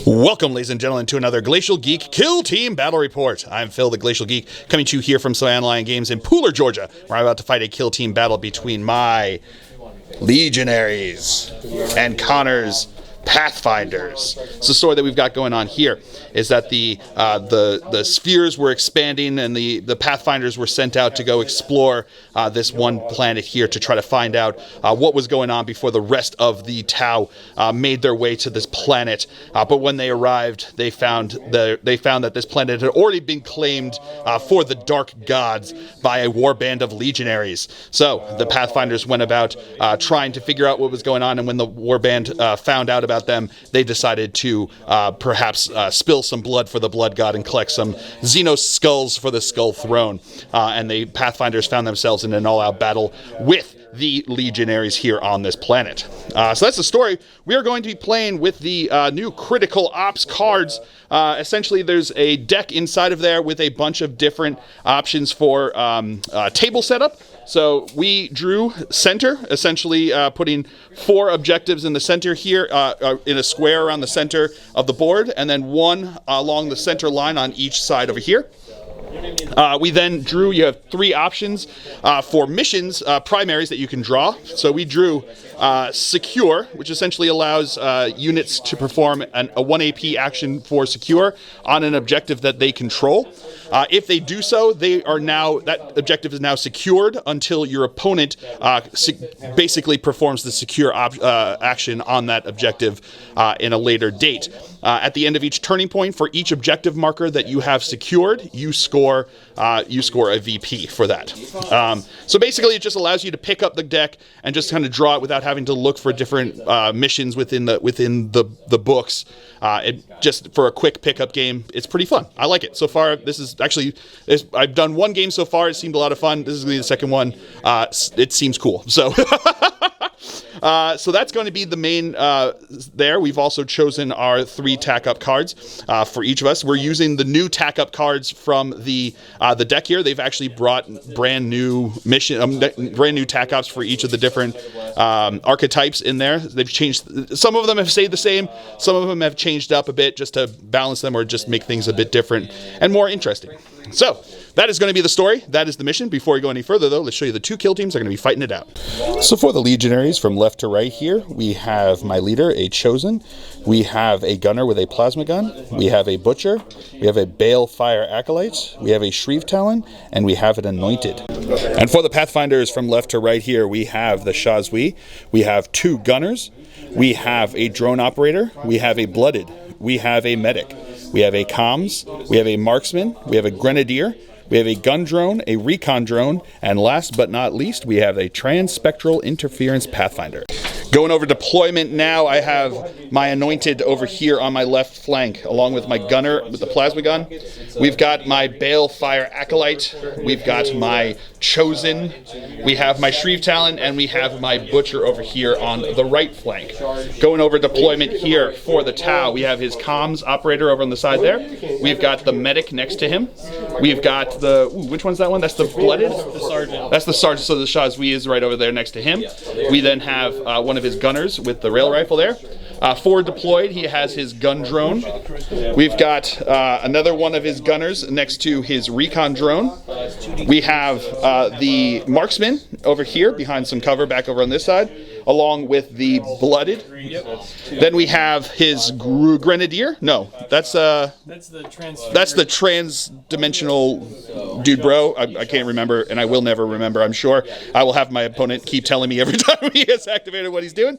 Welcome, ladies and gentlemen, to another Glacial Geek Kill Team Battle Report. I'm Phil, the Glacial Geek, coming to you here from Lion Games in Pooler, Georgia, where I'm about to fight a kill team battle between my Legionaries and Connor's Pathfinders. So the story that we've got going on here is that the spheres were expanding, and the Pathfinders were sent out to go explore this one planet here to try to find out what was going on before the rest of the Tau made their way to this planet. But when they arrived, they found that this planet had already been claimed for the Dark Gods by a warband of Legionaries. So the Pathfinders went about trying to figure out what was going on, and when the warband found out about them, they decided to perhaps spill some blood for the Blood God and collect some xenos skulls for the Skull Throne. And the Pathfinders found themselves in an all-out battle with the Legionaries here on this planet. So that's the story. We are going to be playing with the new Critical Ops cards. Essentially, there's a deck inside of there with a bunch of different options for table setup. So we drew center, essentially putting 4 objectives in the center here, in a square around the center of the board, and then 1 along the center line on each side over here. We then drew, you have 3 options for missions, primaries that you can draw. So we drew Secure, which essentially allows units to perform a 1 AP action for Secure on an objective that they control. If they do so, that objective is now secured until your opponent basically performs the Secure action on that objective in a later date. At the end of each turning point, for each objective marker that you have secured, you score a VP for that. So basically, it just allows you to pick up the deck and just kind of draw it without having to look for different missions within the books. Just for a quick pickup game, it's pretty fun. I like it so far. I've done 1 game so far. It seemed a lot of fun. This is going to be the second one. It seems cool. So. So that's going to be the main there. We've also chosen our 3 tack-up cards for each of us. We're using the new tack-up cards from the deck here. They've actually brought brand new tack-ups for each of the different archetypes in there. They've changed. Some of them have stayed the same. Some of them have changed up a bit just to balance them or just make things a bit different and more interesting. So that is going to be the story. That is the mission. Before we go any further, though, let's show you the 2 kill teams that are going to be fighting it out. So for the Legionaries, from left to right here, we have my leader, a Chosen. We have a gunner with a plasma gun. We have a butcher. We have a balefire acolyte. We have a Shrieve Talon, and we have an anointed. And for the Pathfinders, from left to right here, we have the Shazwi. We have 2 gunners. We have a drone operator. We have a blooded. We have a medic. We have a comms, we have a marksman, we have a grenadier, we have a gun drone, a recon drone, and last but not least, we have a transspectral interference pathfinder. Going over deployment now, I have my anointed over here on my left flank, along with my gunner with the plasma gun. We've got my balefire acolyte, we've got my Chosen, we have my Shrieve Talon, and we have my butcher over here on the right flank. Going over deployment here for the Tau, we have his comms operator over on the side there. We've got the medic next to him. We've got which one's that one? That's the blooded? The sergeant. That's the sergeant, so the Shazwi is right over there next to him. We then have one of his gunners with the rail rifle there. Forward deployed, he has his gun drone. We've got another one of his gunners next to his recon drone. We have the marksman over here behind some cover back over on this side, along with the blooded. Then we have his grenadier. No, that's the trans-dimensional dude, bro. I can't remember, and I will never remember, I'm sure. I will have my opponent keep telling me every time he has activated what he's doing.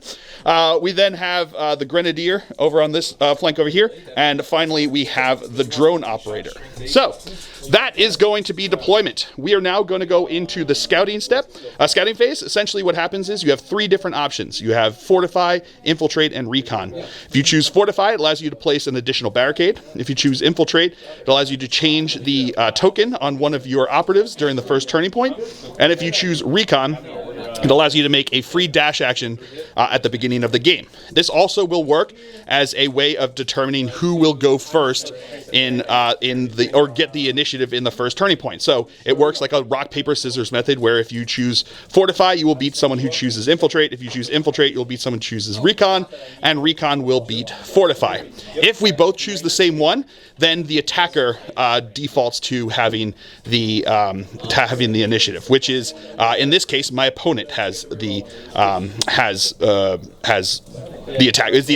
We then have the grenadier over on this flank over here, and finally we have the drone operator. So that is going to be deployment. We are now going to go into the scouting phase. Essentially what happens is you have 3 different options. You have Fortify, Infiltrate, and Recon. If you choose Fortify, it allows you to place an additional barricade. If you choose Infiltrate, it allows you to change the token on one of your operatives during the first turning point. And if you choose Recon, it allows you to make a free dash action at the beginning of the game. This also will work as a way of determining who will go first or get the initiative in the first turning point. So it works like a rock paper scissors method, where if you choose fortify, you will beat someone who chooses infiltrate. If you choose infiltrate, you'll beat someone who chooses recon, and recon will beat fortify. If we both choose the same one, then the attacker defaults to having the initiative, which is in this case my opponent has the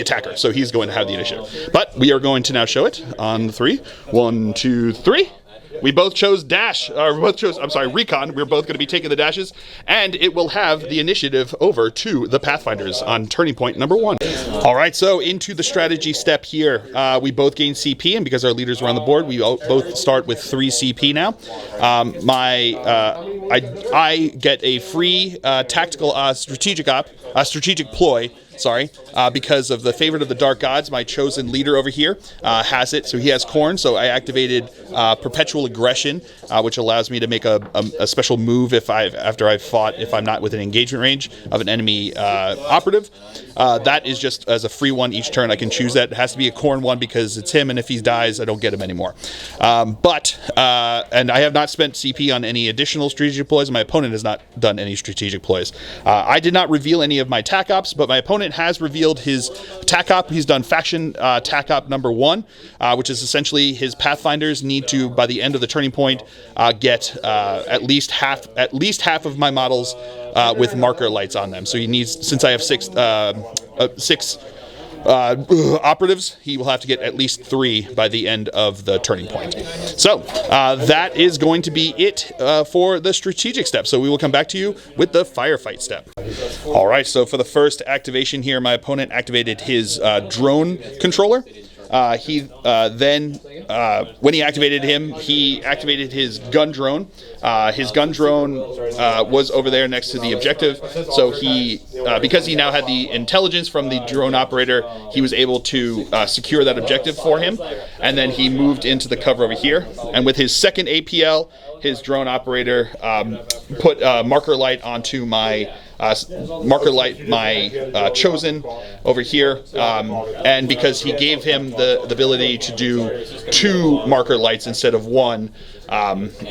attacker, so he's going to have the initiative. But we are going to now show it on 3. 1, 2, 3. We both chose recon. We're both going to be taking the dashes, and it will have the initiative over to the Pathfinders on turning point number 1. All right, so into the strategy step here. We both gain CP, and because our leaders were on the board, we both start with 3 CP now. I get a free tactical strategic ploy. Because of the favorite of the Dark Gods, my chosen leader over here has it, so he has Corn. So I activated Perpetual Aggression, which allows me to make a special move after I've fought, if I'm not within engagement range of an enemy operative. That is just as a free one each turn. I can choose that. It has to be a Corn one because it's him, and if he dies, I don't get him anymore. And I have not spent CP on any additional strategic ploys. My opponent has not done any strategic ploys. I did not reveal any of my TAC ops, but my opponent has revealed his TAC op. He's done faction TAC op number 1, which is essentially his Pathfinders need to, by the end of the turning point, get at least half of my models with marker lights on them. So he needs, since I have 6 operatives, he will have to get at least 3 by the end of the turning point. So that is going to be it for the strategic step. So we will come back to you with the firefight step. All right, so for the first activation here, my opponent activated his drone controller. When he activated him, he activated his gun drone. His gun drone was over there next to the objective, so because he now had the intelligence from the drone operator, he was able to secure that objective for him, and then he moved into the cover over here. And with his second APL, his drone operator put marker light onto my chosen over here, and because he gave him the ability to do 2 marker lights instead of 1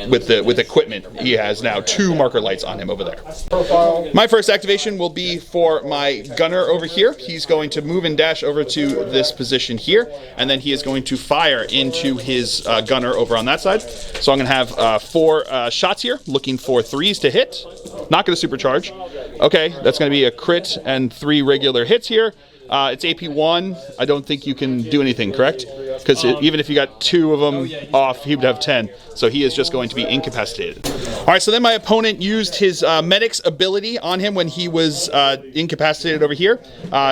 with equipment, he has now 2 marker lights on him over there. My first activation will be for my gunner over here. He's going to move and dash over to this position here, and then he is going to fire into his gunner over on that side. So I'm going to have 4 shots here, looking for 3s to hit. Not going to supercharge. Okay, that's going to be a crit and 3 regular hits here. It's AP 1. I don't think you can do anything, correct? Because even if you got 2 of them off, he would have 10. So he is just going to be incapacitated. All right, so then my opponent used his medic's ability on him when he was incapacitated over here.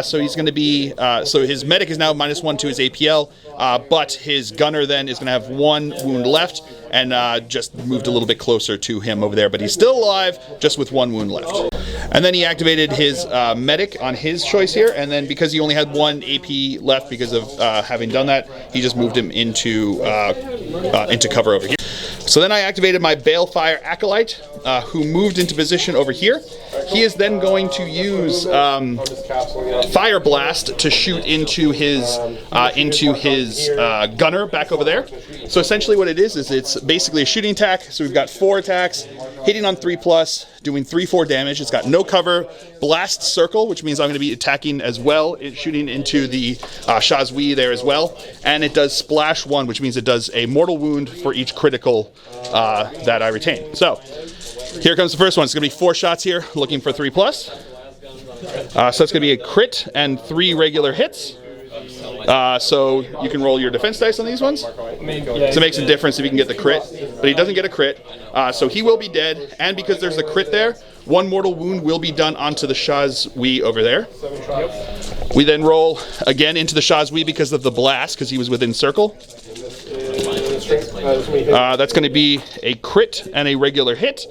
So he's going to be, so his medic is now -1 to his APL, but his gunner then is going to have 1 wound left, and just moved a little bit closer to him over there. But he's still alive, just with 1 wound left. And then he activated his medic on his choice here, and then because he only had 1 AP left because of having done that, he just moved him into cover over here. So then I activated my Balefire Acolyte, who moved into position over here. He is then going to use Fire Blast to shoot into his gunner back over there. So essentially what it is it's basically a shooting attack. So we've got 4 attacks, hitting on 3+, doing 3/4 damage. It's got no cover, blast circle, which means I'm going to be attacking as well, shooting into the Shazwi there as well. And it does splash 1, which means it does a mortal wound for each critical that I retain. So here comes the first one. It's going to be 4 shots here, looking for 3+. So it's going to be a crit and 3 regular hits. So you can roll your defense dice on these ones. So it makes a difference if you can get the crit, but he doesn't get a crit, so he will be dead. And because there's a crit there, 1 mortal wound will be done onto the Shazwi over there. We then roll again into the Shazwi because of the blast, because he was within circle. That's going to be a crit and a regular hit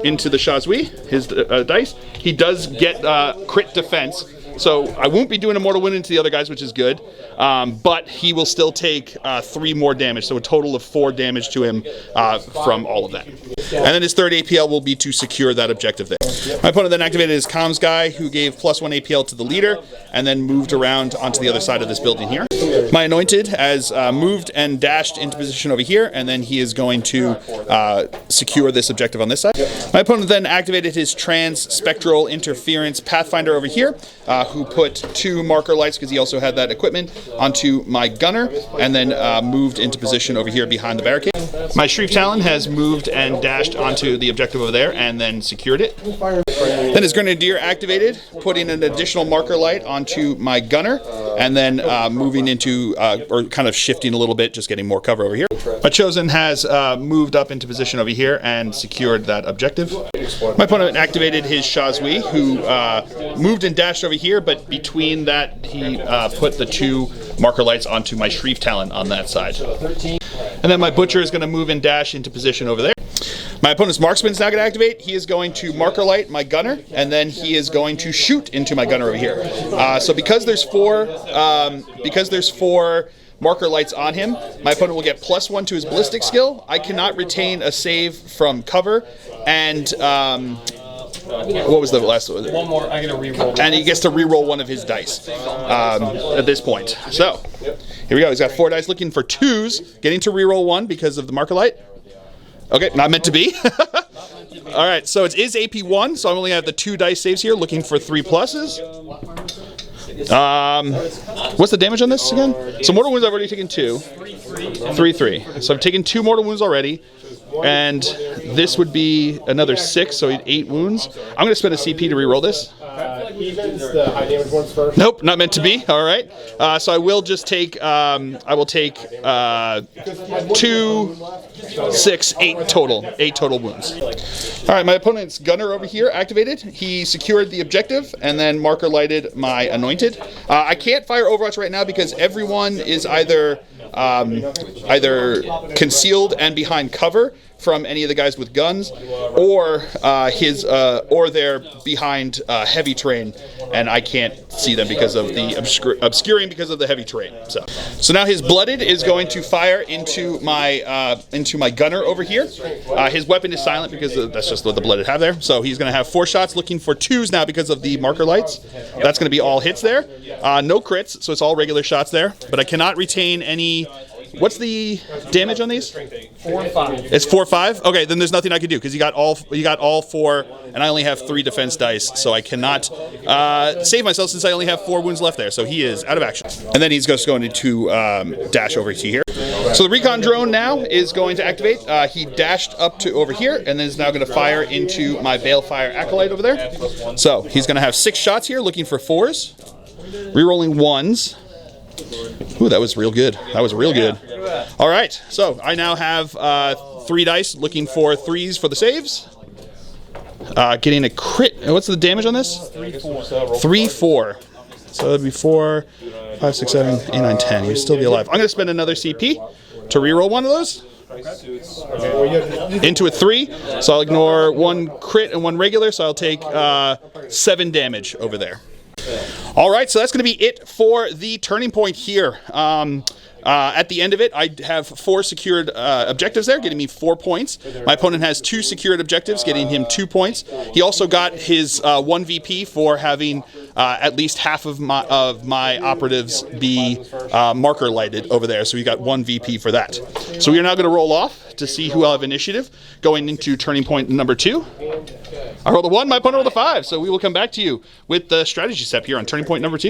into the Shazwi, his dice. He does get crit defense, so I won't be doing a mortal wound into the other guys, which is good, but he will still take 3 more damage, so a total of 4 damage to him from all of that. And then his third APL will be to secure that objective there. My opponent then activated his comms guy, who gave +1 APL to the leader, and then moved around onto the other side of this building here. My anointed has moved and dashed into position over here, and then he is going to secure this objective on this side. My opponent then activated his trans-spectral interference Pathfinder over here, who put 2 marker lights, because he also had that equipment, onto my gunner, and then moved into position over here behind the barricade. My Shriek Talon has moved and dashed onto the objective over there, and then secured it. Then his Grenadier activated, putting an additional marker light onto my gunner, and then moving into, or kind of shifting a little bit, just getting more cover over here. My Chosen has moved up into position over here and secured that objective. My opponent activated his Shazui, who moved and dashed over here, but between that, he put the 2 marker lights onto my Shriek Talon on that side. And then my Butcher is going to move and dash into position over there. My opponent's Marksman is now going to activate. He is going to marker light my gunner, and then he is going to shoot into my gunner over here. So because there's 4 marker lights on him, my opponent will get +1 to his ballistic skill. I cannot retain a save from cover, and what was the last one? One more. I get to reroll. And he gets to reroll one of his dice at this point. So here we go. He's got 4 dice, looking for 2s, getting to reroll 1 because of the marker light. Okay, not meant to be. All right, so it is AP1, so I only have the 2 dice saves here, looking for 3 pluses. What's the damage on this again? So mortal wounds, I've already taken 2. 3. So I've taken 2 mortal wounds already, and this would be another 6, so 8 wounds. I'm going to spend a CP to reroll this. Evens, the high damage ones first. Nope, not meant to be. All right. So I will just take. I will take 2, 6, 8 total. 8 total wounds. All right. My opponent's gunner over here activated. He secured the objective and then marker lighted my anointed. I can't fire Overwatch right now because everyone is either concealed and behind cover from any of the guys with guns, or they're behind heavy terrain, and I can't see them because of the obscuring because of the heavy terrain. So now his blooded is going to fire into my gunner over here. His weapon is silent because that's just what the blooded have there. So he's going to have 4 shots, looking for 2s now because of the marker lights. That's going to be all hits there. No crits, so it's all regular shots there. But I cannot retain any. What's the damage on these? 4 and 5. It's 4 or 5? Okay, then there's nothing I can do because you got all 4, and I only have 3 defense dice, so I cannot save myself since I only have 4 wounds left there. So he is out of action, and then he's just going to dash over to here. So the recon drone now is going to activate. He dashed up to over here, and then is now going to fire into my Balefire Acolyte over there. So he's going to have 6 shots here, looking for 4s, rerolling 1s. Ooh, that was real good. That was real good. All right, so I now have 3 dice, looking for 3s for the saves. Getting a crit. What's the damage on this? 3, 4. So that'd be 4, 5, 6, 7, 8, 9, 10. You'd still be alive. I'm going to spend another CP to reroll one of those. Into a 3, so I'll ignore 1 crit and 1 regular, so I'll take 7 damage over there. All right, so that's going to be it for the turning point here. At the end of it, I have 4 secured objectives there, getting me 4 points. My opponent has 2 secured objectives, getting him 2 points. He also got his 1 VP for having at least half of my operatives be marker lighted over there, so we got 1 VP for that. So we are now going to roll off to see who will have initiative going into turning point number 2. I rolled a 1, my opponent rolled a 5, so we will come back to you with the strategy step here on turning point number 2.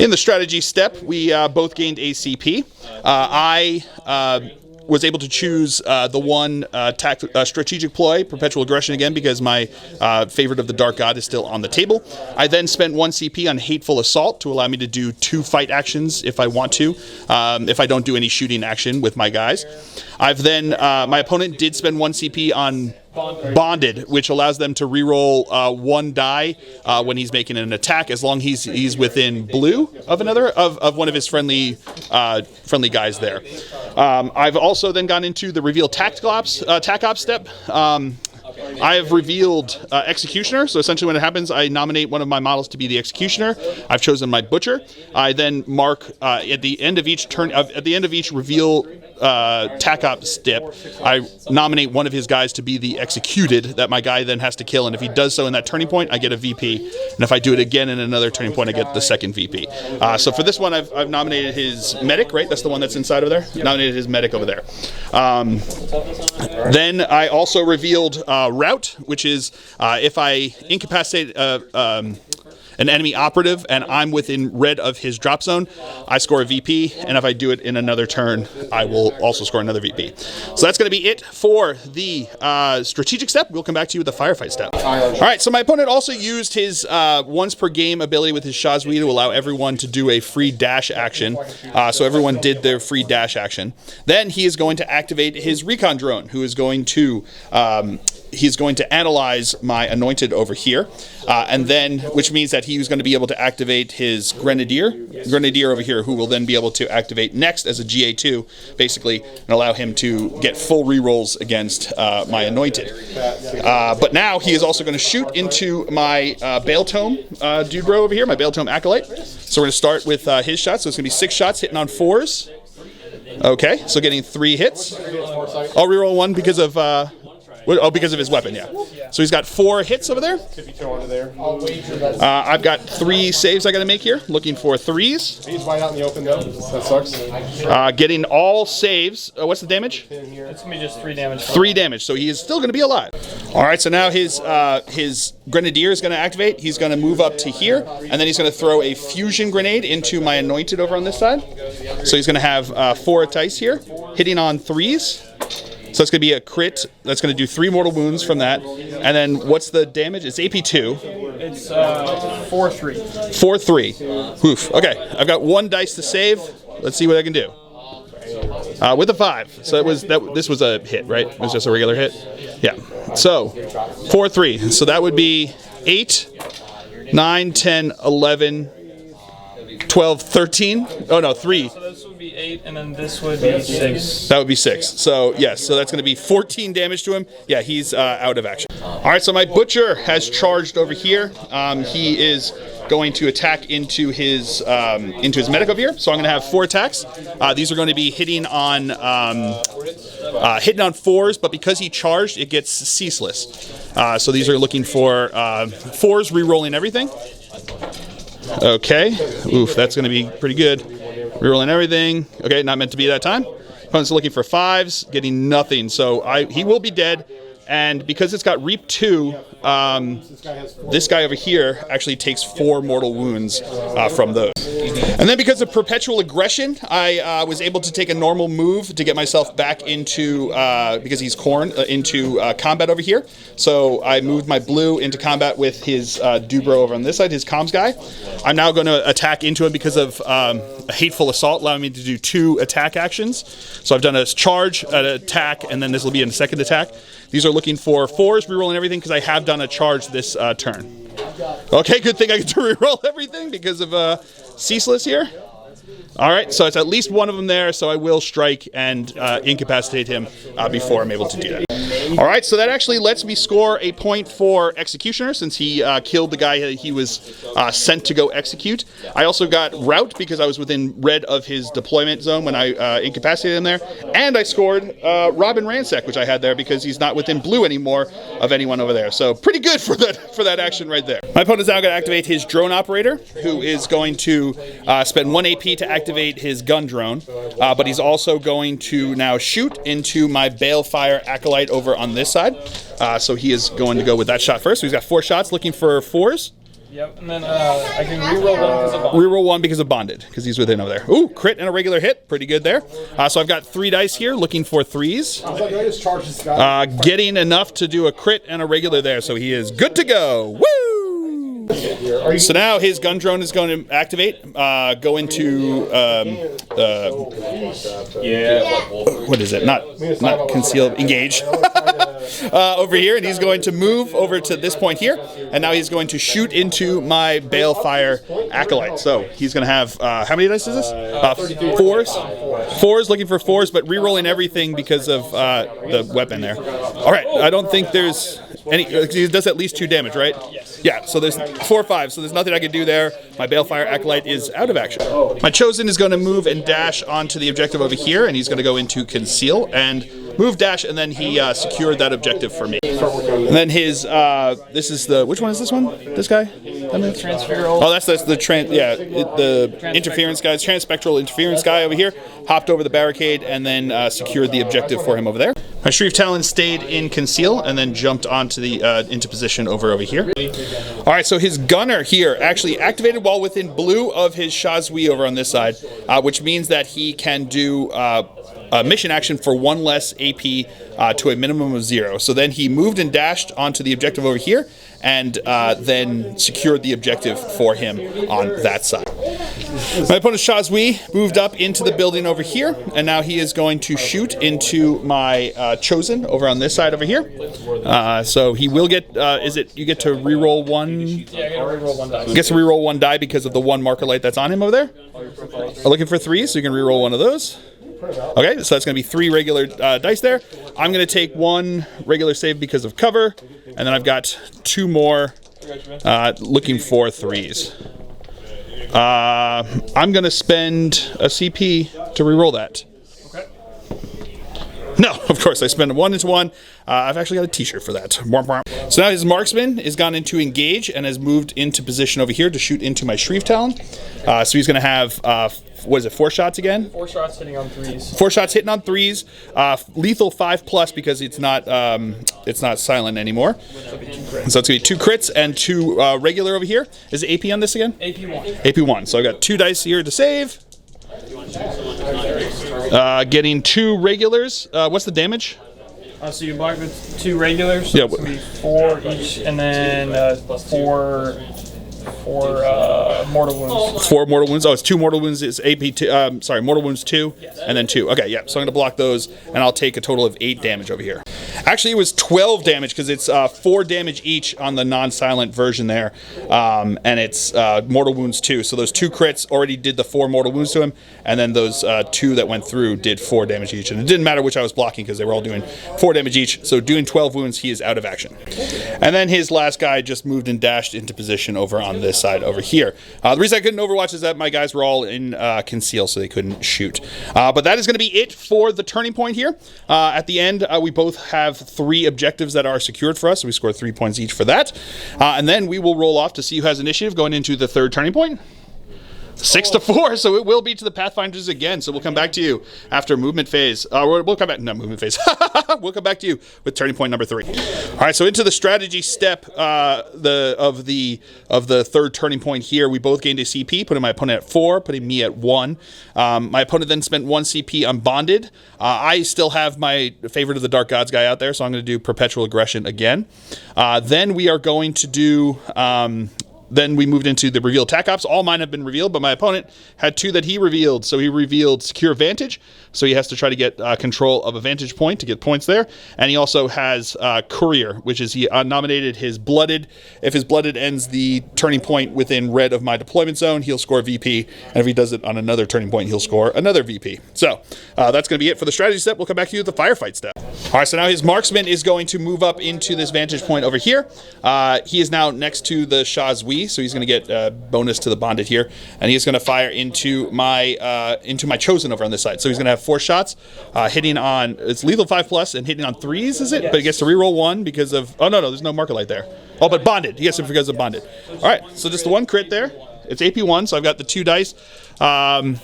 In the strategy step, we both gained a CP. I was able to choose the one strategic ploy, perpetual aggression again, because my favorite of the Dark God is still on the table. I then spent 1 CP on hateful assault to allow me to do 2 fight actions if I want to, if I don't do any shooting action with my guys. I've then, my opponent did spend 1 CP on bonded, which allows them to reroll 1 die when he's making an attack, as long as he's within blue of one of his friendly guys there. I've also then gone into the reveal tac ops step. I have revealed Executioner. So essentially when it happens, I nominate one of my models to be the Executioner. I've chosen my Butcher. I then mark at the end of each turn, at the end of each reveal TAC-op step, I nominate one of his guys to be the Executed that my guy then has to kill. And if he does so in that turning point, I get a VP. And if I do it again in another turning point, I get the second VP. So for this one, I've nominated his Medic, right? That's the one that's inside of there. Nominated his Medic over there. Then I also revealed Route, which is if I incapacitate an enemy operative and I'm within red of his drop zone, I score a VP, and if I do it in another turn, I will also score another VP. So that's going to be it for the strategic step. We'll come back to you with the firefight step. All right, so my opponent also used his once per game ability with his Shazwi to allow everyone to do a free dash action. So everyone did their free dash action. Then he is going to activate his recon drone, who is going to he's going to analyze my anointed over here, and then, which means that he's going to be able to activate his grenadier over here, who will then be able to activate next as a GA2, basically, and allow him to get full rerolls against my anointed. But now he is also going to shoot into my Bale Tome dude bro over here, my Bale Tome Acolyte. So we're going to start with his shots. So it's going to be 6 shots hitting on 4s. Okay, so getting 3 hits. I'll reroll 1 because of because of his weapon, yeah. So he's got 4 hits over there. I've got 3 saves I got to make here. Looking for 3s. He's wide out in the open though. That sucks. Getting all saves. What's the damage? It's gonna be just 3 damage. 3 damage. So he is still going to be alive. All right. So now his grenadier is going to activate. He's going to move up to here, and then he's going to throw a fusion grenade into my anointed over on this side. So he's going to have 4 dice here, hitting on 3s. So it's going to be a crit. That's going to do 3 mortal wounds from that. And then what's the damage? It's AP2. It's 4-3. 4-3. Oof. Okay, I've got 1 dice to save. Let's see what I can do. With a 5. So this was a hit, right? It was just a regular hit? Yeah. So 4-3. So that would be 8, 9, 10, 11, 12, 13. Oh no, 3. So this would be 8, and then this would be 6. That would be 6. So yes, so that's going to be 14 damage to him. Yeah, he's out of action. All right, so my Butcher has charged over here. He is going to attack into his medic over here. So I'm going to have 4 attacks. These are going to be hitting on 4s, but because he charged, it gets ceaseless. So these are looking for 4s, re-rolling everything. Okay. Oof, that's going to be pretty good. Rerolling everything. Okay, not meant to be that time. Opponent's looking for 5s, getting nothing. So he will be dead. And because it's got Reap 2, this guy over here actually takes 4 mortal wounds from those. And then because of perpetual aggression, I was able to take a normal move to get myself back into, because he's Khorne, into combat over here. So I moved my blue into combat with his Dubro over on this side, his comms guy. I'm now going to attack into him because of a Hateful Assault, allowing me to do 2 attack actions. So I've done a charge, an attack, and then this will be a second attack. These are looking for 4s, rerolling everything, because I have done a charge this turn. Okay, good thing I get to reroll everything because of Ceaseless here. All right, so it's at least one of them there, so I will strike and incapacitate him before I'm able to do that. All right, so that actually lets me score a point for Executioner since he killed the guy he was sent to go execute. I also got Route because I was within red of his deployment zone when I incapacitated him there. And I scored Rob and Ransack, which I had there because he's not within blue anymore of anyone over there. So pretty good for that action right there. My opponent's now going to activate his drone operator, who is going to spend 1 AP to activate his gun drone, but he's also going to now shoot into my Balefire Acolyte over on this side. So he is going to go with that shot first. So he's got 4 shots looking for 4s. Yep, and then I can reroll 1 because of bonded. Reroll 1 because of bonded, because he's within over there. Ooh, crit and a regular hit. Pretty good there. So I've got 3 dice here looking for 3s. Getting enough to do a crit and a regular there, so he is good to go. Woo! So now his gun drone is going to activate, go into what is it? Not concealed, engage over here, and he's going to move over to this point here, and now he's going to shoot into my Balefire Acolyte. So he's going to have how many dice is this? 4s, looking for 4s, but re-rolling everything because of the weapon there. All right, I don't think there's he does at least 2 damage, right? Yes. Yeah, so there's 4 or 5, so there's nothing I can do there. My Balefire Acolyte is out of action. My Chosen is going to move and dash onto the objective over here, and he's going to go into Conceal, and move, dash, and then he secured that objective for me. And then his, this is the, which one is this one? This guy? Transferal. Oh, that's the the interference guy, transpectral interference guy over here. Hopped over the barricade and then secured the objective for him over there. My Shrieve Talon stayed in Conceal and then jumped onto the into position over here. All right, so his gunner here actually activated while within blue of his Shazui over on this side, which means that he can do mission action for 1 less AP to a minimum of 0. So then he moved and dashed onto the objective over here, and then secured the objective for him on that side. My opponent Shazui moved up into the building over here, and now he is going to shoot into my Chosen over on this side over here. So he will get, is it, you get to reroll 1? Yeah, I gotta reroll 1 die. He gets to reroll 1 die because of the 1 marker light that's on him over there. I'm looking for 3, so you can reroll 1 of those. Okay, so that's going to be 3 regular dice there. I'm going to take 1 regular save because of cover, and then I've got 2 more looking for 3s. I'm going to spend a CP to reroll that. Okay. No, of course, I spend 1 into 1. I've actually got a t-shirt for that. So now his marksman has gone into engage and has moved into position over here to shoot into my Shrieve Talon. So he's going to have, what is it, 4 shots again? 4 shots hitting on 3s. 4 shots hitting on 3s. Lethal 5+ because it's not silent anymore. So it's going to be 2 crits and 2 regular over here. Is it AP on this again? AP1. AP1. So I've got 2 dice here to save. Getting 2 regulars. What's the damage? So you block with 2 regulars. So Yeah. it's gonna be 4 each, and then 4 mortal wounds. 4 mortal wounds. Oh, it's 2 mortal wounds. It's AP2. Sorry, mortal wounds 2, and then 2. Okay, yeah. So I'm going to block those, and I'll take a total of 8 damage over here. Actually, it was 12 damage because it's 4 damage each on the non-silent version there, and it's mortal wounds 2. So those 2 crits already did the 4 mortal wounds to him, and then those 2 that went through did 4 damage each. And it didn't matter which I was blocking because they were all doing 4 damage each. So doing 12 wounds, he is out of action. And then his last guy just moved and dashed into position over on this side over here. The reason I couldn't overwatch is that my guys were all in Conceal, so they couldn't shoot. But that is going to be it for the turning point here. At the end, we both have 3 objectives that are secured for us, so we score 3 points each for that. And then we will roll off to see who has initiative going into the 3rd turning point. 6-4, so it will be to the Pathfinders again. So we'll come back to you after movement phase. We'll come back, not movement phase. We'll come back to you with turning point number 3. All right, so into the strategy step of the 3rd turning point here. We both gained a CP, putting my opponent at 4, putting me at 1. My opponent then spent 1 CP on Bonded. I still have my Favorite of the Dark Gods guy out there, so I'm going to do Perpetual Aggression again. Then we are going to do... Then we moved into the reveal attack ops. All mine have been revealed, but my opponent had 2 that he revealed. So he revealed Secure Vantage. So he has to try to get control of a vantage point to get points there. And he also has Courier, which is he nominated his Blooded. If his Blooded ends the turning point within red of my deployment zone, he'll score VP. And if he does it on another turning point, he'll score another VP. So that's going to be it for the strategy step. We'll come back to you with the firefight step. All right, so now his marksman is going to move up into this vantage point over here. He is now next to the Shazui, so he's going to get bonus to the Bonded here. And he's going to fire into my Chosen over on this side. So he's going to have 4 shots, hitting on, it's lethal 5+ and hitting on 3s, is it? Yes. But he gets to reroll 1 because of, oh no, there's no marker light there. Oh, but Bonded, he gets it because of Bonded. All right, so just the 1 crit there. It's AP1, so I've got the 2 dice. I'm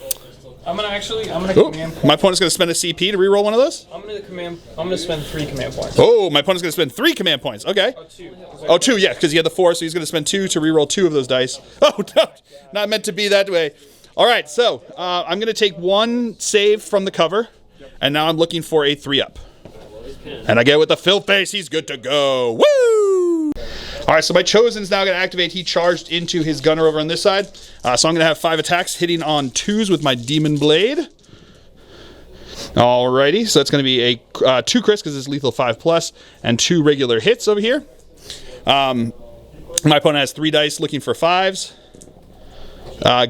gonna command point. My opponent's gonna spend a CP to reroll 1 of those? I'm gonna spend 3 command points. Oh, my opponent's gonna spend 3 command points. Okay. Oh, 2. Yeah, because he had the 4, so he's gonna spend 2 to reroll 2 of those dice. Oh, no, not meant to be that way. All right, so I'm gonna take 1 save from the cover, and now I'm looking for a 3-up. And I get with the Filth Face, he's good to go. Woo! All right, so my Chosen's now going to activate. He charged into his gunner over on this side. So I'm going to have 5 attacks hitting on 2s with my Demon Blade. Alrighty, so that's going to be a 2 crits because it's lethal 5+, and 2 regular hits over here. My opponent has 3 dice looking for 5s.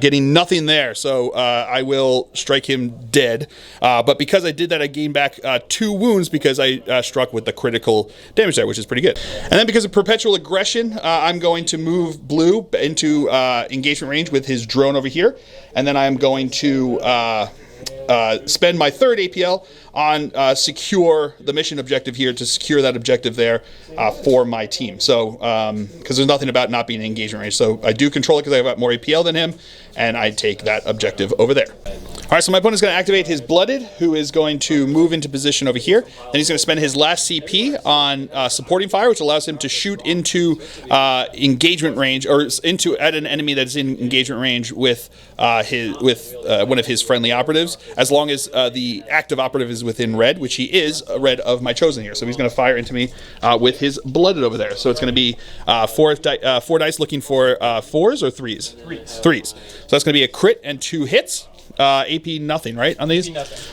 Getting nothing there, so I will strike him dead. But because I did that, I gained back 2 wounds because I struck with the critical damage there, which is pretty good. And then because of perpetual aggression, I'm going to move Blue into engagement range with his drone over here, and then I'm going to spend my 3rd APL on secure the mission objective here, to secure that objective there for my team. So, because there's nothing about not being in engagement range. So I do control it because I have more APL than him, and I take that objective over there. All right, so my opponent's going to activate his Blooded, who is going to move into position over here. Then he's going to spend his last CP on supporting fire, which allows him to shoot into engagement range, or at an enemy that's in engagement range with one of his friendly operatives, as long as the active operative is within red, which he is a red of my chosen here. So he's going to fire into me with his Blooded over there. So it's going to be 4 dice looking for 4s or 3s? 3s. So that's going to be a crit and 2 hits. AP nothing, right, on these?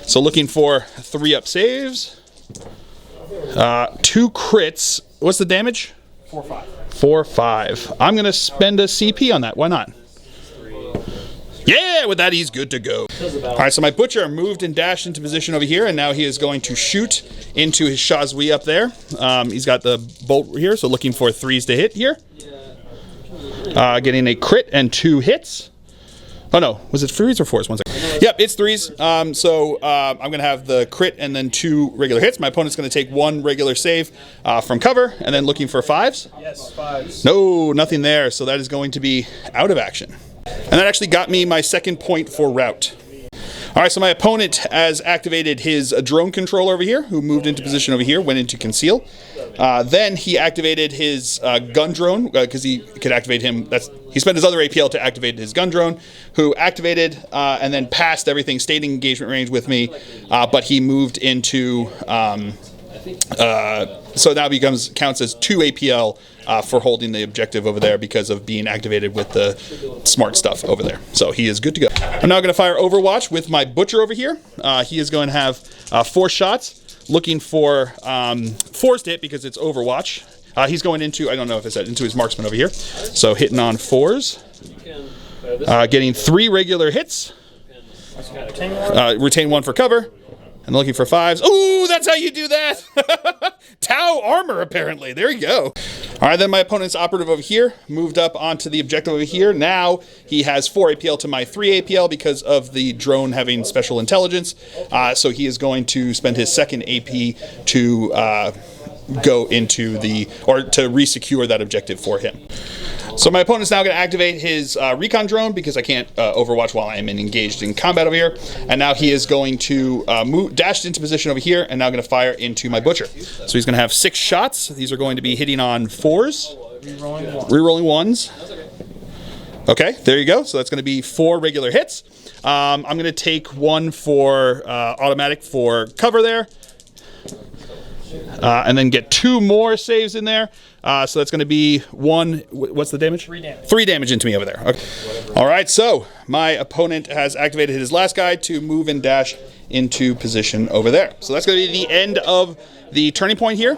So looking for 3 up saves. 2 crits. What's the damage? 4/5. 4/5. I'm going to spend a CP on that. Why not? Yeah, with that, he's good to go. All right, so my Butcher moved and dashed into position over here, and now he is going to shoot into his Shazwi up there. He's got the bolt here, so looking for 3s to hit here. Getting a crit and 2 hits. Oh no, was it 3s or 4s? 1 second. Yep, it's 3s. I'm going to have the crit and then 2 regular hits. My opponent's going to take 1 regular save from cover, and then looking for 5s. Yes, 5s. No, nothing there, so that is going to be out of action. And that actually got me my 2nd point for rout. All right, so my opponent has activated his drone controller over here, who moved into position over here, went into conceal. Then he activated his gun drone, because he could activate him. He spent his other APL to activate his gun drone, who activated and then passed everything, stayed in engagement range with me, but he moved into... so now counts as 2 APL for holding the objective over there because of being activated with the smart stuff over there. So he is good to go. I'm now going to fire Overwatch with my Butcher over here. He is going to have 4 shots, looking for 4s to hit because it's Overwatch. He's going into, I don't know if it's into his marksman over here. So hitting on 4s. Getting 3 regular hits. Retain 1 for cover. And looking for 5s. Ooh, that's how you do that! Tau armor, apparently. There you go. All right, then my opponent's operative over here moved up onto the objective over here. Now he has 4 APL to my 3 APL because of the drone having special intelligence. So he is going to spend his 2nd AP to go into to re-secure that objective for him. So my opponent's now going to activate his recon drone because I can't overwatch while I am engaged in combat over here. And now he is going to dash into position over here and now going to fire into my Butcher. So he's going to have 6 shots. These are going to be hitting on 4s. Rerolling 1s. Okay, there you go. So that's going to be 4 regular hits. I'm going to take 1 for automatic for cover there. And then get 2 more saves in there. So that's going to be 1. What's the damage? 3 damage. 3 damage into me over there. Okay. All right. So my opponent has activated his last guy to move and dash into position over there. So that's going to be the end of the turning point here.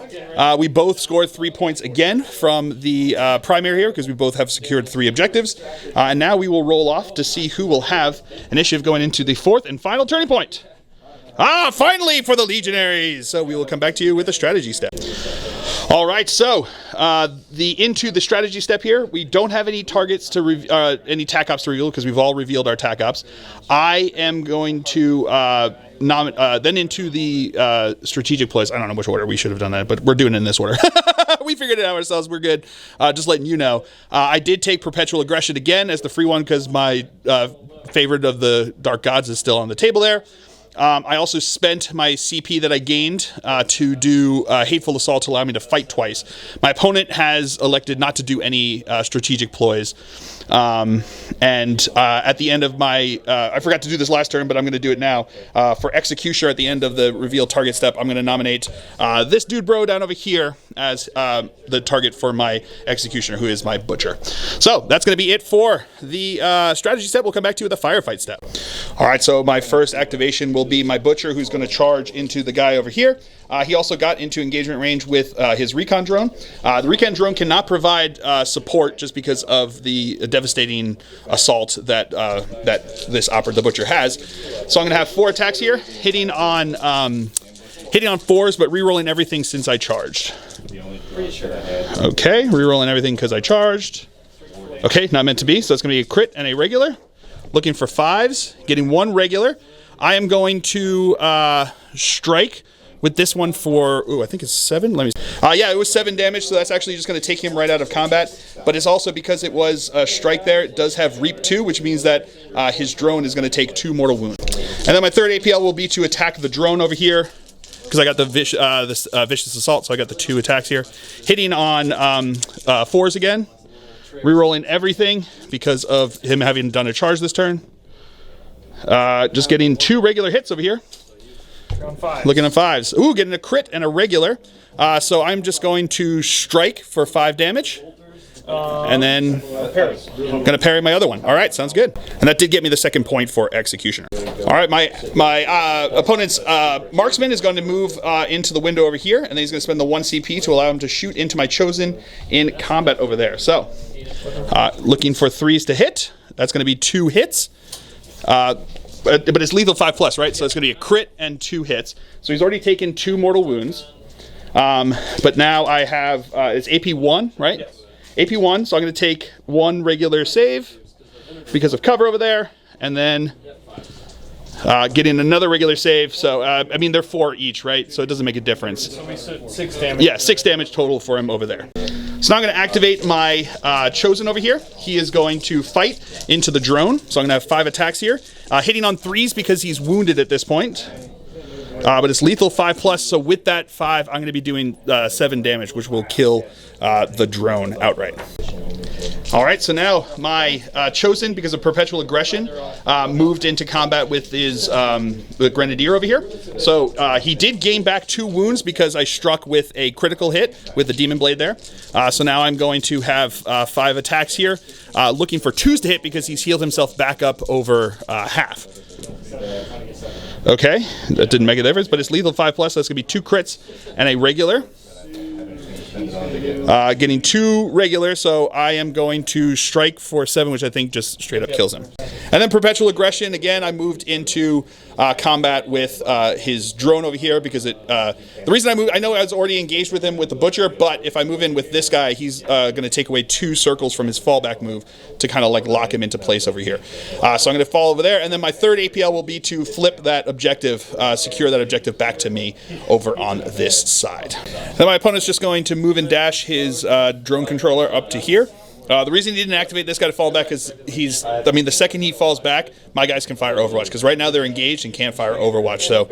We both scored 3 points again from the primary here because we both have secured 3 objectives. And now we will roll off to see who will have initiative going into the 4th and final turning point. Finally for the Legionaries! So we will come back to you with a strategy step. All right, so into the strategy step here, we don't have any targets to any TAC ops to reveal because we've all revealed our TAC ops. I am going to then into the strategic plays. I don't know which order we should have done that, but we're doing it in this order. We figured it out ourselves. We're good. Just letting you know. I did take Perpetual Aggression again as the free one because my favorite of the Dark Gods is still on the table there. I also spent my CP that I gained to do Hateful Assault to allow me to fight twice. My opponent has elected not to do any strategic ploys. And at the end of my... I forgot to do this last turn, but I'm going to do it now. For Executioner, at the end of the reveal target step, I'm going to nominate this dude bro down over here as the target for my Executioner, who is my Butcher. So that's going to be it for the strategy step. We'll come back to the firefight step. All right, so my first activation will be my Butcher, who's going to charge into the guy over here. He also got into engagement range with his recon drone. The recon drone cannot provide support just because of the devastating assault that the butcher has. So I'm going to have 4 attacks here, hitting on 4s, but re-rolling everything since I charged. Okay, re-rolling everything because I charged. Okay, not meant to be, so it's going to be a crit and a regular. Looking for 5s, getting 1 regular. I am going to strike with this one for, I think it's 7. Let me. Yeah, it was 7 damage, so that's actually just going to take him right out of combat. But it's also because it was a strike there. It does have Reap 2, which means that his drone is going to take 2 mortal wounds. And then my third APL will be to attack the drone over here, because I got the vicious assault, so I got the 2 attacks here, hitting on 4s again. Rerolling everything because of him having done a charge this turn. Just getting 2 regular hits over here. Looking at 5s. Ooh, getting a crit and a regular. So I'm just going to strike for 5 damage. And then I'm going to parry my other one. All right, sounds good. And that did get me the 2nd point for Executioner. All right, my opponent's marksman is going to move into the window over here, and then he's going to spend the 1 CP to allow him to shoot into my chosen in combat over there. So, looking for 3s to hit. That's going to be 2 hits. But it's lethal 5+, right? So it's going to be a crit and 2 hits. So he's already taken 2 mortal wounds. But now I have, it's AP 1, right? Yes. AP 1, so I'm going to take 1 regular save because of cover over there, and then getting another regular save. So, I mean, they're 4 each, right? So it doesn't make a difference. So we said 6 damage. Yeah, 6 damage total for him over there. So now I'm going to activate my Chosen over here. He is going to fight into the drone. So I'm going to have 5 attacks here. Hitting on 3s because he's wounded at this point. But it's lethal 5+, so with that 5, I'm going to be doing 7 damage, which will kill the drone outright. All right, so now my Chosen, because of perpetual aggression, moved into combat with his the Grenadier over here. So he did gain back 2 wounds because I struck with a critical hit with the Demon Blade there. So now I'm going to have 5 attacks here, looking for 2s to hit because he's healed himself back up over half. Okay, that didn't make a difference, but it's lethal 5+, so that's going to be 2 crits and a regular. Getting 2 regular, so I am going to strike for 7, which I think just straight up kills him. And then perpetual aggression, again, I moved into combat with his drone over here because the reason I moved, I know I was already engaged with him with the butcher, but if I move in with this guy, he's going to take away 2 circles from his fallback move to kind of like lock him into place over here. So I'm going to fall over there, and then my third APL will be to flip that objective, secure that objective back to me over on this side. Then my opponent's just going to move and dash his drone controller up to here. The reason he didn't activate this guy to fall back is the second he falls back, my guys can fire Overwatch, because right now they're engaged and can't fire Overwatch. So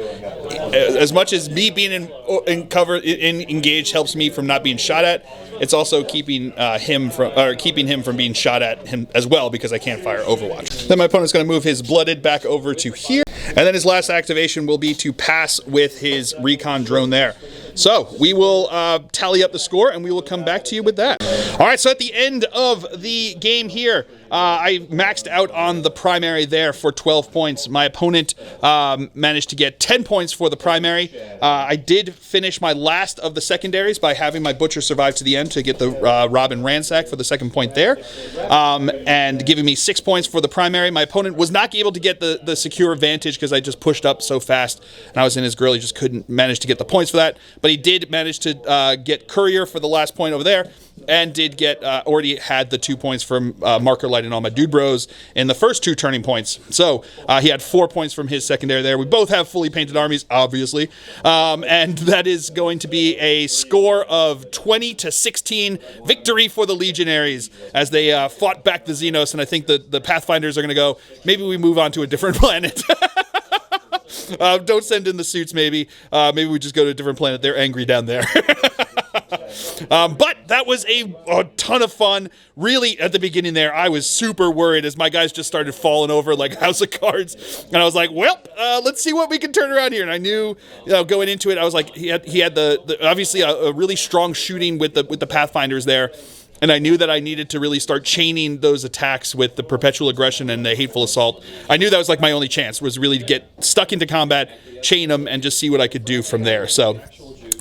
as much as me being engaged helps me from not being shot at, it's also keeping him from being shot at him as well, because I can't fire Overwatch. Then my opponent's going to move his Blooded back over to here, and then his last activation will be to pass with his recon drone there. So we will tally up the score, and we will come back to you with that. All right, so at the end of the game here, I maxed out on the primary there for 12 points. My opponent managed to get 10 points for the primary. I did finish my last of the secondaries by having my Butcher survive to the end to get the Rob and Ransack for the 2nd point there, and giving me 6 points for the primary. My opponent was not able to get the secure advantage because I just pushed up so fast, and I was in his grill. He just couldn't manage to get the points for that, but he did manage to get Courier for the last point over there, and did get already had the 2 points from Marker Light and all my dude bros in the first 2 turning points. So he had 4 points from his secondary there. We both have fully painted armies, obviously, and that is going to be a score of 20-16 victory for the Legionaries as they fought back the Xenos. And I think the Pathfinders are going to go, maybe we move on to a different planet. Don't send in the suits, maybe. Maybe we just go to a different planet. They're angry down there. But that was a ton of fun. Really, at the beginning there, I was super worried as my guys just started falling over like House of Cards. And I was like, well, let's see what we can turn around here. And I knew, going into it, I was like, he had the obviously a really strong shooting with the Pathfinders there. And I knew that I needed to really start chaining those attacks with the perpetual aggression and the hateful assault. I knew that was like my only chance, was really to get stuck into combat, chain them, and just see what I could do from there. So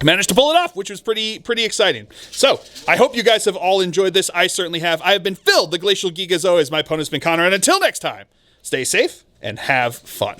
managed to pull it off, which was pretty exciting. So, I hope you guys have all enjoyed this. I certainly have. I have been Phil, the Glacial Geek, as always. My opponent's been Connor, and until next time, stay safe and have fun.